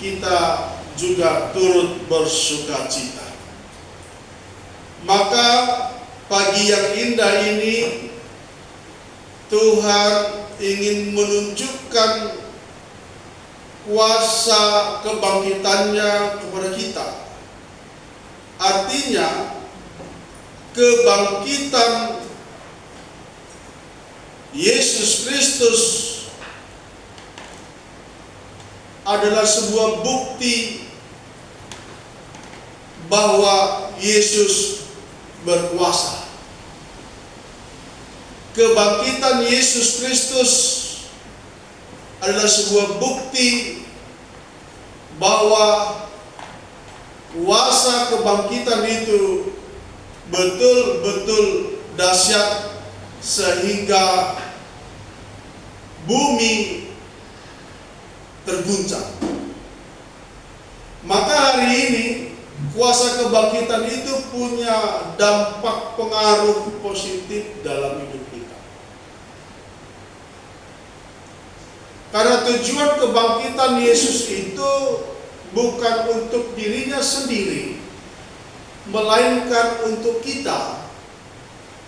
kita juga turut bersuka cita. Maka pagi yang indah ini Tuhan ingin menunjukkan kuasa kebangkitannya kepada kita. Artinya kebangkitan Yesus Kristus adalah sebuah bukti bahwa Yesus berkuasa. Kebangkitan Yesus Kristus adalah sebuah bukti bahwa kuasa kebangkitan itu betul-betul dahsyat sehingga bumi terguncang. Maka hari ini kuasa kebangkitan itu punya dampak pengaruh positif dalam hidup kita. Karena tujuan kebangkitan Yesus itu bukan untuk dirinya sendiri, melainkan untuk kita,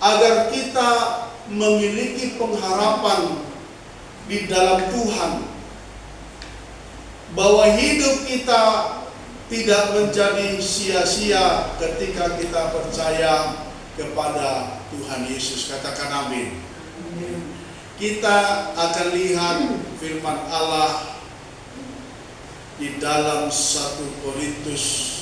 agar kita memiliki pengharapan di dalam Tuhan, bahwa hidup kita tidak menjadi sia-sia ketika kita percaya kepada Tuhan Yesus. Katakan amin. Kita akan lihat firman Allah di dalam 1 Korintus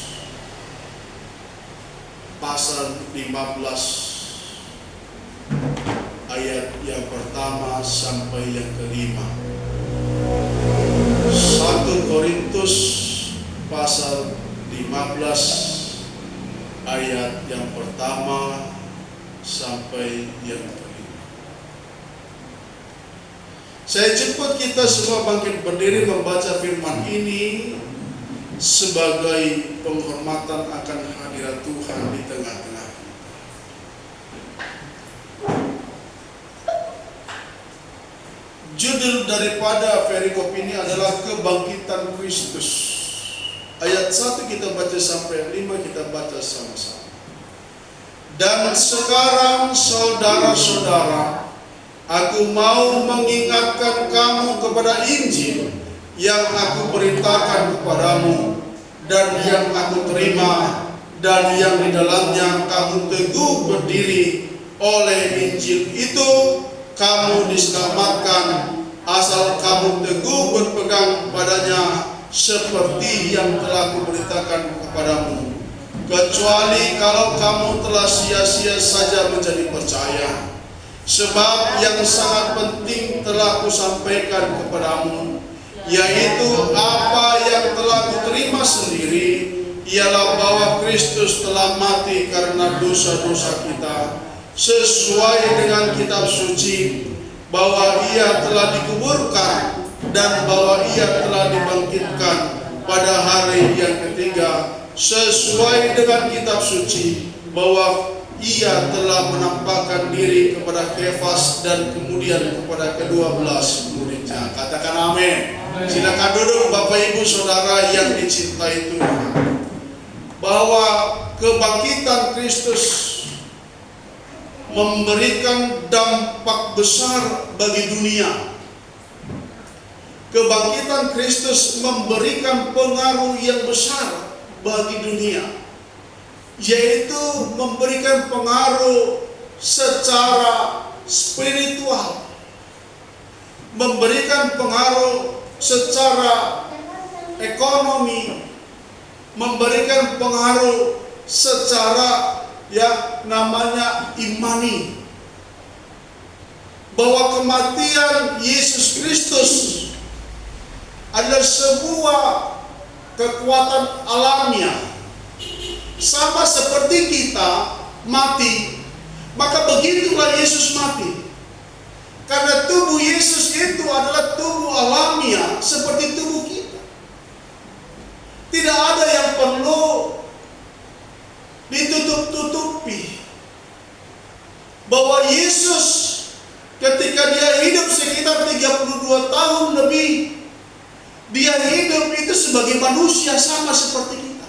pasal 15 ayat yang pertama sampai yang kelima. 1 Korintus pasal 15 ayat yang pertama sampai yang kelima. Saya jemput kita semua bangkit berdiri membaca firman ini sebagai penghormatan akan hadirat Tuhan di tengah-tengah. Judul daripada perikop ini adalah kebangkitan Kristus. Ayat 1 kita baca sampai 5, kita baca sama-sama. Dan sekarang saudara-saudara, aku mau mengingatkan kamu kepada Injil yang aku beritakan kepadamu dan yang aku terima dan yang di dalamnya kamu teguh berdiri. Oleh Injil itu kamu diselamatkan asal kamu teguh berpegang padanya seperti yang telah kuberitakan kepadamu. Kecuali kalau kamu telah sia-sia saja menjadi percaya. Sebab yang sangat penting telah kusampaikan kepadamu, yaitu apa yang telah kuterima sendiri, ialah bahwa Kristus telah mati karena dosa-dosa kita, sesuai dengan kitab suci, bahwa ia telah dikuburkan dan bahwa ia telah dibangkitkan pada hari yang ketiga, sesuai dengan kitab suci, bahwa ia telah menampakkan diri kepada Kefas dan kemudian kepada ke-12 muridnya. Katakan amin. Silakan duduk Bapak Ibu Saudara yang dicintai Tuhan. Bahwa kebangkitan Kristus memberikan dampak besar bagi dunia. Kebangkitan Kristus memberikan pengaruh yang besar bagi dunia, yaitu memberikan pengaruh secara spiritual, memberikan pengaruh secara ekonomi, memberikan pengaruh secara namanya imani. Bahwa kematian Yesus Kristus adalah sebuah kekuatan alamiah. Sama seperti kita mati, maka begitulah Yesus mati. Karena tubuh Yesus itu adalah tubuh alamiah seperti tubuh kita. Tidak ada yang perlu ditutup-tutupi. Bahwa Yesus ketika dia hidup sekitar 32 tahun lebih, dia hidup itu sebagai manusia sama seperti kita.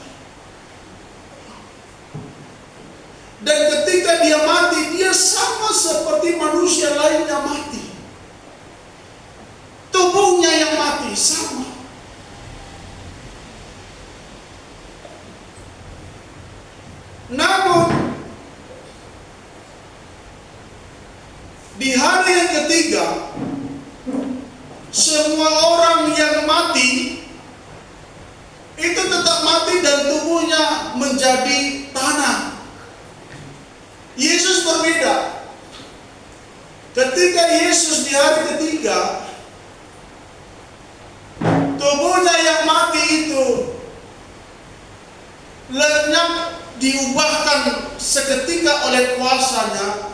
Dan ketika dia mati, dia sama seperti manusia lainnya mati. Tubuhnya yang mati sama. Namun di hari yang ketiga, semua orang yang mati itu tetap mati dan tubuhnya menjadi tanah. Yesus berbeda. Ketika Yesus di hari ketiga, tubuhnya yang mati itu lenyap, diubahkan seketika oleh kuasanya,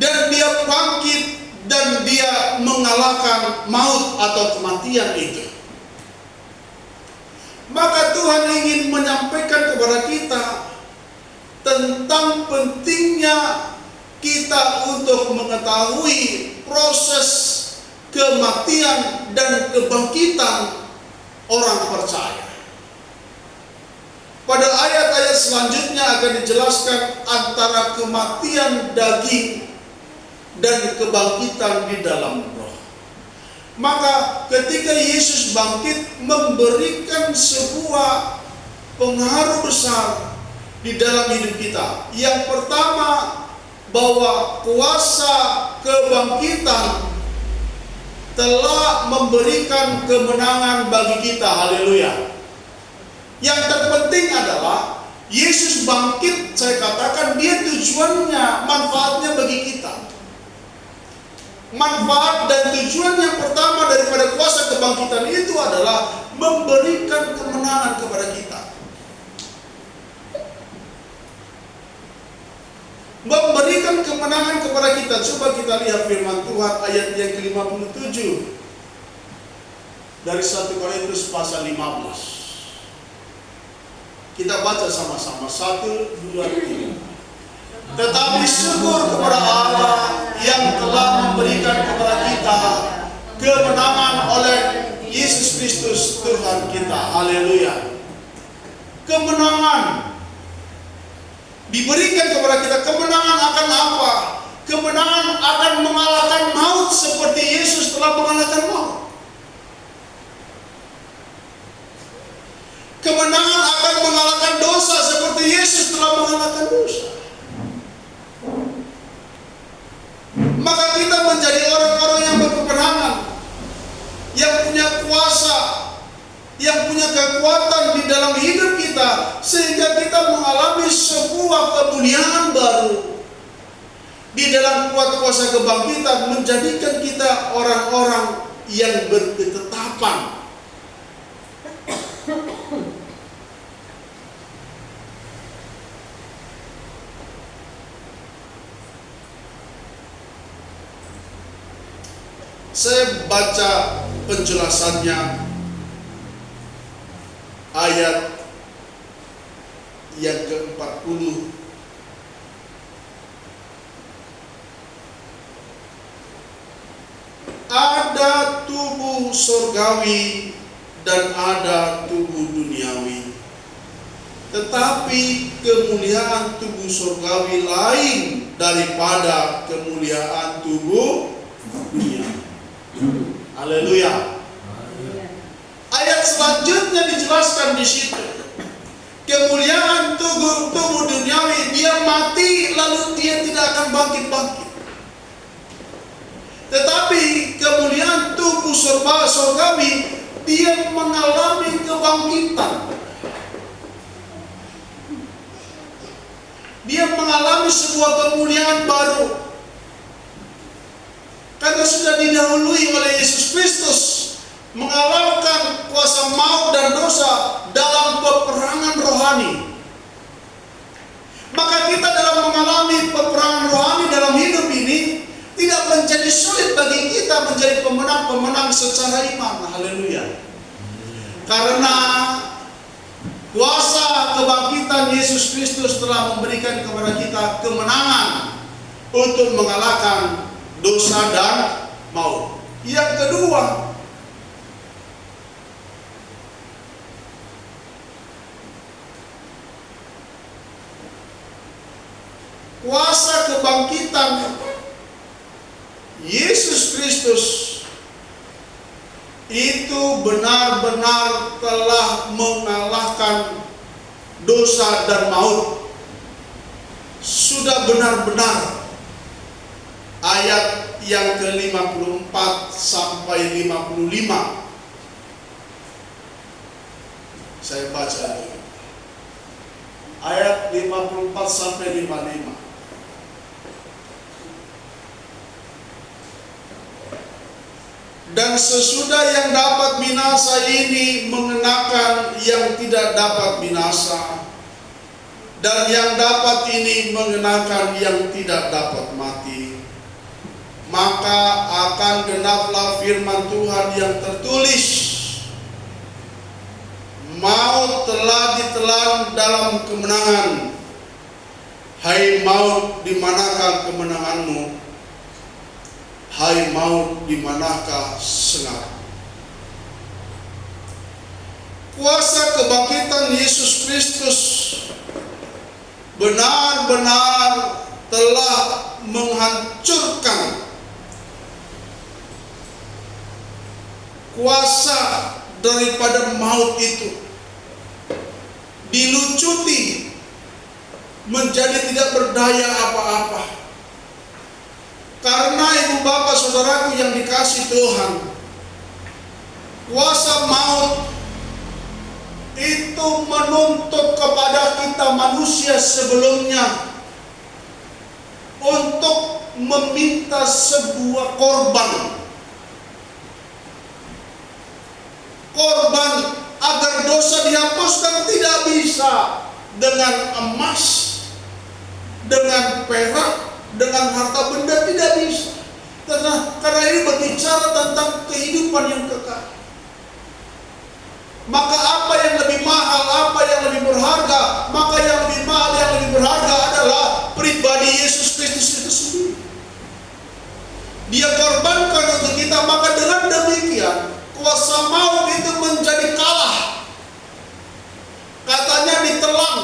dan dia bangkit dan dia mengalahkan maut atau kematian itu. Maka Tuhan ingin menyampaikan kepada kita tentang pentingnya kita untuk mengetahui proses kematian dan kebangkitan orang percaya. Pada ayat-ayat selanjutnya akan dijelaskan antara kematian daging dan kebangkitan di dalam roh. Maka ketika Yesus bangkit, memberikan sebuah pengaruh besar di dalam hidup kita. Yang pertama, bahwa kuasa kebangkitan telah memberikan kemenangan bagi kita. Haleluya. Yang terpenting adalah Yesus bangkit, saya katakan dia tujuannya, manfaatnya bagi kita. Manfaat dan tujuan yang pertama daripada kuasa kebangkitan itu adalah memberikan kemenangan kepada kita. Memberikan kemenangan kepada kita. Coba kita lihat firman Tuhan ayat yang ke-57 dari 1 Korintus pasal 15. Kita baca sama-sama. 1, 2, 3. Tetapi syukur kepada Allah yang telah memberikan kepada kita kemenangan oleh Yesus Kristus Tuhan kita. Haleluya. Kemenangan diberikan kepada kita. Kemenangan akan apa? Kemenangan akan mengalahkan maut seperti Yesus telah mengalahkan maut. Kemenangan akan mengalahkan dosa seperti Yesus telah mengalahkan dosa. Maka kita menjadi orang-orang yang berkemenangan, yang punya kuasa, yang punya kekuatan di dalam hidup kita, sehingga kita mengalami sebuah kemuliaan baru di dalam kuasa kebangkitan, menjadikan kita orang-orang yang berketetapan. Saya baca penjelasannya ayat yang ke-40. Ada tubuh surgawi dan ada tubuh duniawi. Tetapi kemuliaan tubuh surgawi lain daripada kemuliaan tubuh duniawi. Haleluya. Ayat selanjutnya dijelaskan di situ. Kemuliaan tubuh duniawi, dia mati lalu dia tidak akan bangkit-bangkit. Tetapi kemuliaan tubuh surgawi, dia mengalami kebangkitan. Dia mengalami sebuah kemuliaan baru. Karena sudah didahului oleh Yesus Kristus mengalahkan kuasa maut dan dosa dalam peperangan rohani. Maka kita dalam mengalami peperangan rohani dalam hidup ini tidak menjadi sulit bagi kita menjadi pemenang-pemenang secara iman. Haleluya. Karena kuasa kebangkitan Yesus Kristus telah memberikan kepada kita kemenangan untuk mengalahkan dosa dan maut. Yang kedua, kuasa kebangkitan Yesus Kristus itu benar-benar telah mengalahkan dosa dan maut. Sudah benar-benar. Ayat yang ke-54 sampai 55. Saya baca dulu. Ayat 54 sampai 55. Dan sesudah yang dapat binasa ini mengenakan yang tidak dapat binasa, dan yang dapat ini mengenakan yang tidak dapat mati, maka akan genaplah firman Tuhan yang tertulis, maut telah ditelan dalam kemenangan. Hai maut, di manakah kemenanganmu? Hai maut, di manakah sengat? Kuasa kebangkitan Yesus Kristus benar-benar telah menghancurkan kuasa daripada maut itu, dilucuti menjadi tidak berdaya apa-apa. Karena ibu bapak saudaraku yang dikasihi Tuhan, kuasa maut itu menuntut kepada kita manusia sebelumnya untuk meminta sebuah korban agar dosa dihapuskan. Tidak bisa dengan emas, dengan perak, dengan harta benda, tidak bisa. Karena ini berbicara tentang kehidupan yang kekal. Maka apa yang lebih mahal, apa yang lebih berharga? Maka yang lebih mahal, yang lebih berharga adalah pribadi Yesus Kristus itu sendiri. Dia korbankan untuk kita, maka dengan demikian kuasa maut itu menjadi kalah. Katanya ditelan.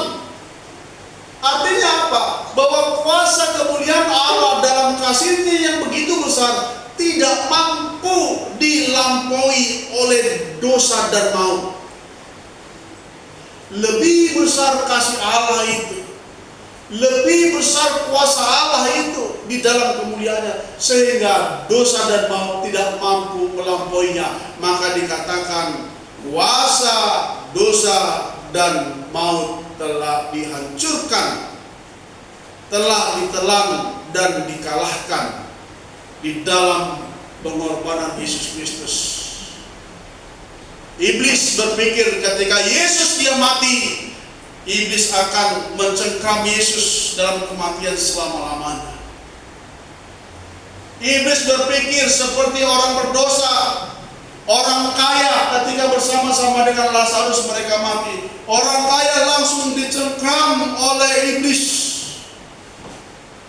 Artinya apa? Bahwa kuasa kemuliaan Allah dalam kasih-Nya yang begitu besar tidak mampu dilampaui oleh dosa dan maut. Lebih besar kasih Allah itu, lebih besar kuasa Allah itu di dalam kemuliaannya, sehingga dosa dan maut tidak mampu melampauinya. Maka dikatakan kuasa dosa dan maut telah dihancurkan, telah ditelan dan dikalahkan di dalam pengorbanan Yesus Kristus. Iblis berpikir ketika Yesus dia mati, iblis akan mencengkram Yesus dalam kematian selama-lamanya. Iblis berpikir seperti orang berdosa, orang kaya ketika bersama-sama dengan Lazarus mereka mati. Orang kaya langsung dicengkram oleh iblis.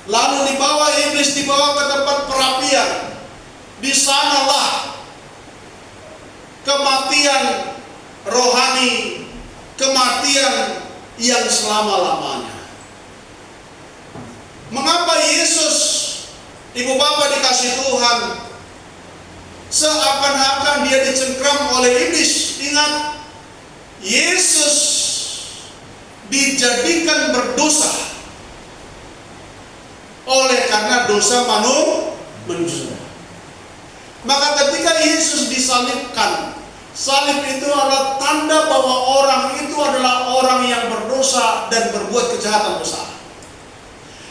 Lalu iblis dibawa ke tempat perapian. Di sanalah kematian rohani, kematian yang selama-lamanya. Mengapa Yesus, ibu bapak dikasih Tuhan, seakan-akan dia dicengkram oleh iblis? Ingat, Yesus dijadikan berdosa oleh karena dosa manusia. Maka ketika Yesus disalibkan, salib itu adalah tanda bahwa orang itu adalah orang yang berdosa dan berbuat kejahatan besar.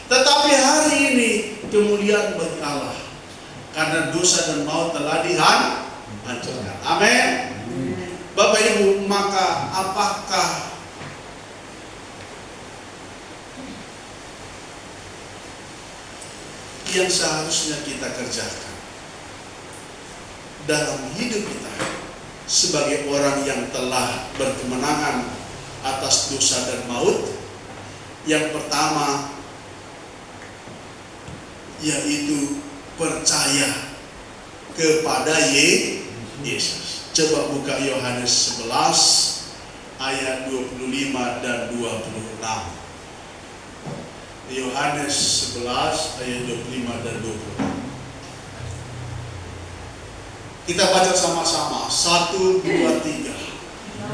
Tetapi hari ini kemuliaan bagi Allah, karena dosa dan maut telah dihancurkan. Amin. Bapak Ibu, maka apakah yang seharusnya kita kerjakan dalam hidup kita sebagai orang yang telah berkemenangan atas dosa dan maut? Yang pertama yaitu percaya kepada Yesus. Coba buka Yohanes 11 ayat 25 dan 26. Yohanes 11 ayat 25 dan 26. Kita baca sama-sama. 1, 2, 3.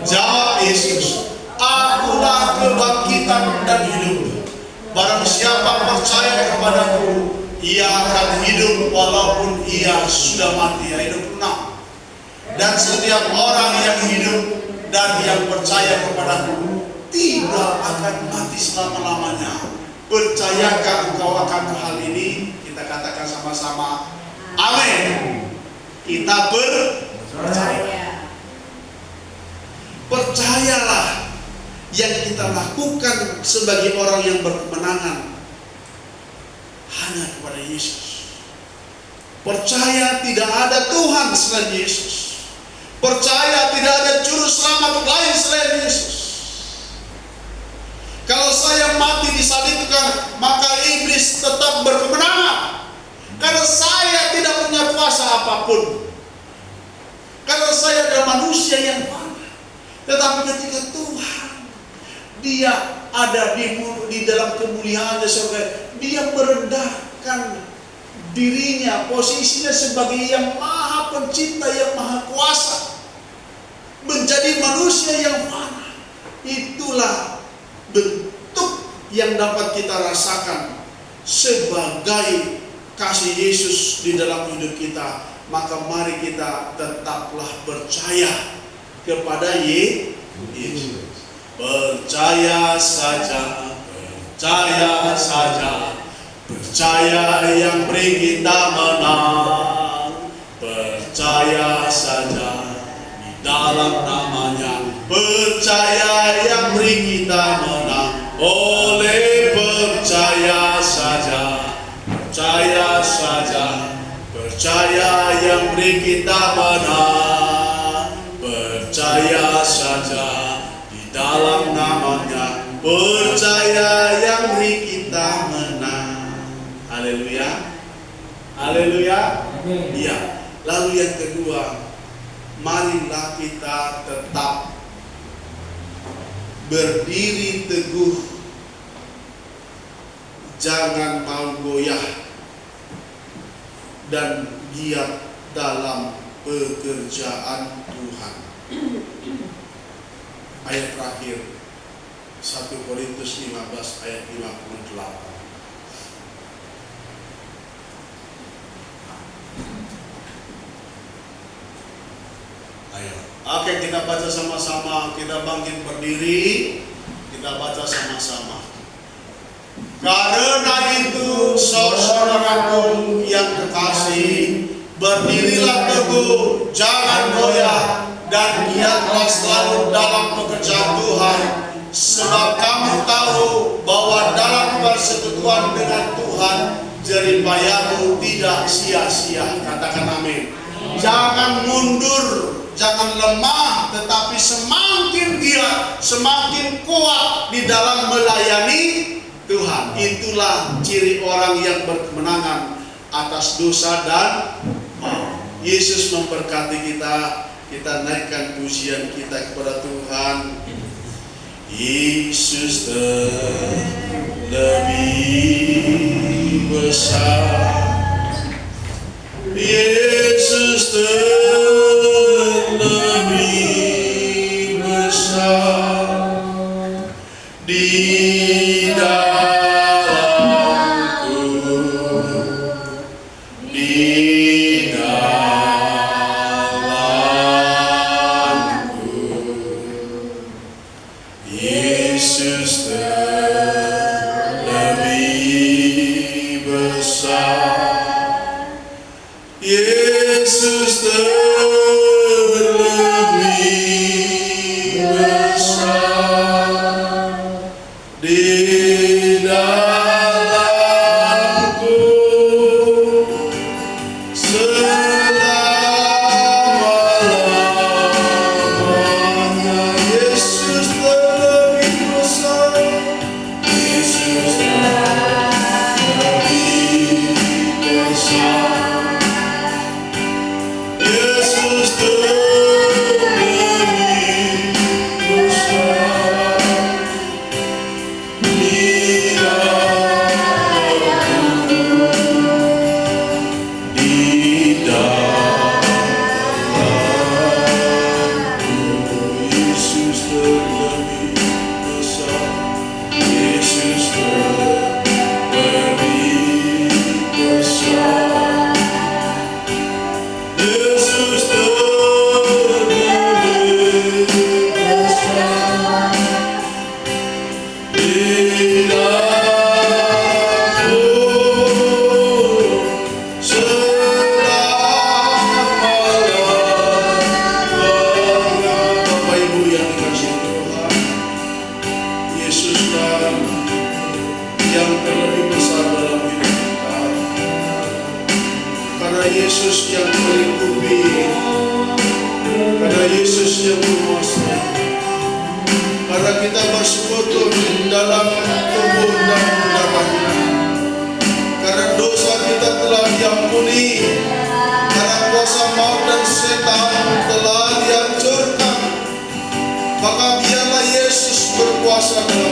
Jawab Yesus, "Akulah kebangkitan dan hidup. Barang siapa percaya kepadaku, ia akan hidup walaupun ia sudah mati." Ayat 26. "Dan setiap orang yang hidup dan yang percaya kepadaku tidak akan mati selama-lamanya." Percayakah engkau akan hal ini? Kita katakan sama-sama, amin. Kita percaya. Percayalah yang kita lakukan sebagai orang yang berkemenangan hanya kepada Yesus. Percaya tidak ada Tuhan selain Yesus. Percaya tidak ada juru selamat lain selain Yesus. Kalau saya mati disalibkan, maka iblis tetap berkemenangan. Karena saya tidak punya kuasa apapun. Karena saya adalah manusia yang fana. Tetapi ketika Tuhan, Dia ada di dalam kemuliaan di surga, Dia merendahkan dirinya, posisinya sebagai yang maha pencipta, yang maha kuasa, menjadi manusia yang fana. Itulah bentuk yang dapat kita rasakan sebagai kasih Yesus di dalam hidup kita. Maka mari kita tetaplah percaya kepada Yesus. Percaya saja, percaya saja, percaya yang beri kita menang. Percaya saja di dalam namanya, percaya yang beri kita menang. Oleh percaya saja, percaya saja, percaya yang beri kita menang. Percaya saja di dalam namanya, percaya yang beri kita menang. Haleluya, haleluya. Iya. Lalu yang kedua, marilah kita tetap berdiri teguh, jangan mau goyah, dan giat dalam pekerjaan Tuhan. Ayat terakhir 1 Korintus 15 ayat 58. Ayo, oke, kita baca sama-sama. Kita bangkit berdiri, kita baca sama-sama. Karena itu, saudaraku yang kekasih, berdirilah teguh, jangan goyah, dan giatlah selalu dalam pekerjaan Tuhan, sebab kamu tahu bahwa dalam persekutuan dengan Tuhan, jeripayamu tidak sia-sia. Katakan amin. Jangan mundur, jangan lemah, tetapi semakin giat, semakin kuat di dalam melayani Tuhan. Itulah ciri orang yang berkemenangan atas dosa dan maut. Yesus memberkati kita. Kita naikkan pujian kita kepada Tuhan. Yesus lebih besar. Yesus lebih besar di dalamku, di dalamku. Yesus lebih besar. Yesus lebih manusia berkuasa. Karena kita bersekutu di dalam tubuh dan darahnya. Karena dosa kita telah diampuni. Karena kuasa maut dan setan